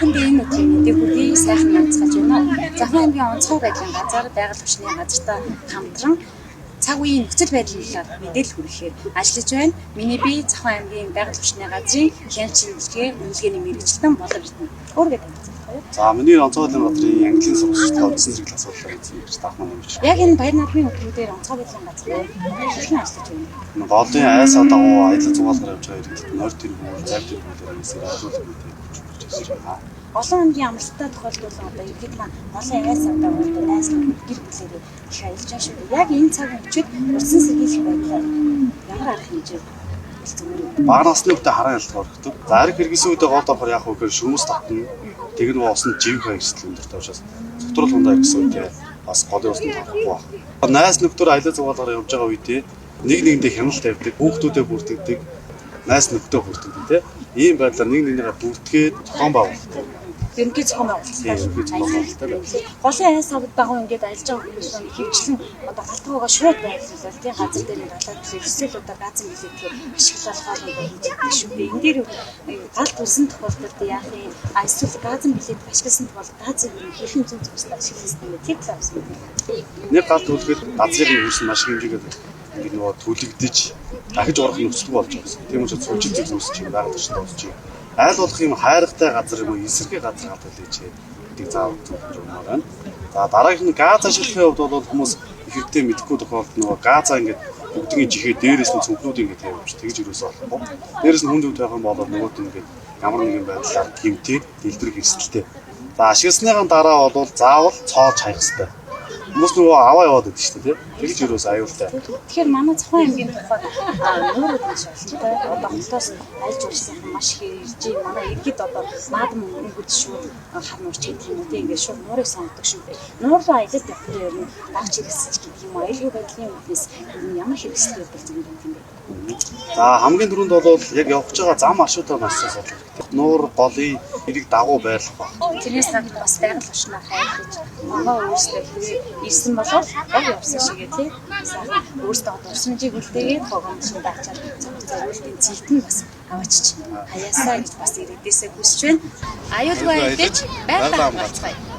Дараахан дээр нэг мэдээ хүргэе сайхан ганцгаж байна уу? Захын аймгийн онцгой байдлын газар байгаль орчны газартай хамтран цаг үеийн нөхцөл байдлын талаар мэдээлэл хүргэхээр ажиллаж байна. Миний бие Захын аймгийн байгаль орчны газрын хяналт шинжилгээ үнэлгээний мэргэжилтэн болов ирдэнэ. Өөрөөр За миний онцгой байдлын газрын английн сургалтад үндсэн зэрэг асуудал гэсэн юм таах маань юм шиг. яг энэ баяр наадмын өдрүүдээр онцгой байдлын газар хэрхэн ажиллаж байна? Голын айс дагуу аялал зугаалгаар явж байгаа иргэдэд нойр тэргүүр, зав тэргүүрээр эсээр ажиллах мэдээ байна. Олон ангийн амралттай тохиолдол одоо иргэд маань олон айс дагуу айс гэр бүлээрээ их аялж байгаа шүү. Яг энэ цаг үечид урьдчилан сэргийлэх байдлаар ямар арга хэмжээ бага насны үедээ хараа ялгаа өргөдөг. За ариг хэрэгсэн үедээ гол давхар яах вэ гэхээр шүүмс татна. Тэг нь уусна живх хэрэгсэл өндөртэй учраас зөвхөн хундаа гэсэн үедээ бас голын усны тарахгүй байна. Найз нөхдөр аялал зугаалгаар явж байгаа үедээ нэг нэгэндээ хяналт тавьдаг, хүүхдүүдэд бүртгэдэг, найз нөхдөд бүртгэдэг тийм. Ийм байдлаар нэг нэгнийгээ бүртгээд зохион байгуулдаг. Ерөнхий зохион байгуулалт. Голын айс дагуу ингээд ажиллаж байгаа хүмүүс хөвчлэн одоо галтгоогоо шууд байлуулаад тийм газар дээр галаад эсвэл одоо газар билетээр ашиглах хоолой хийж шүү дээ. Энэ дээр галт үлсэн тохиолдолд яах юм? Эсвэл газар билет ашигласан тохиолдолд газар хэрхэн зүүн зөвсөд ашигласан юм тийм талаас нь. Нэг галт үлгээд газрын хөрсөн маш хэмжээгээр ингээд нөгөө түлэгдэж дахиж урах нөхцөл болж байгаа. Тийм учраас сүлжээ зүйлс чинь байгаль орчинд болж байна. Айл болох юм хайртай газар юм уу эсэрхий газар гадаг лээч гэдэг заавал зөвхөн юм байна. За дараагийн газ ашиглахын хувьд бол хүмүүс их хэрэгтэй мэдхгүй тохиолдолд нөгөө газаа ингээд бүгдийн жихээ дээрээс нь цүнхнүүд ингээд тавьж тэгж юусоо болохгүй. Дээрээс нь хүнд хөв байх юм бол нөгөөд нь ингээд ямар нэгэн байдлаар гимтэй дэлбэрэх эрсдэлтэй. За ашигласныхаа дараа бол заавал цоож хаях хэрэгтэй. Хүмүүс нөгөө аваа яваад байдаг шүү дээ. Тэгж юус аюултай. Тэгэхээр манай Захын аймгийн тухайд нүүрүүд маш олонтой. Одоо хотоос альж урсан маш их ирж байна. Манай иргэд одоо наадам өнгөд шууд харнуурч гэдэг юм үү. Ингээд шууд нуурыг сонгодог шүү дээ. Нуур руу аялал явахдаа ер нь дагч хэрэгсэж гэдэг юм уу. Аюулгүй байдлын үүднээс ямар хэрэгсэл байдаг юм бэ? За хамгийн түрүүнд бол яг явж байгаа зам маршрутаа маш сайн судлах хэрэгтэй. Нуур голын эрэг дагуу байрлах баг. Тэрнээс гадна бас байгаль орчноо хайрлаж могоо өөрсдөө ирсэн болоод яг явсан шигээ тий. Өөрсдөө дурсамжийг үлдээгээд хогомжинд даачаад зөвхөн цэгтэн бас аваачиж хаяасаа гэж бас ирээдээсээ хүсэж байна. Аюулгүй байж байгаль хамгаалцгаая.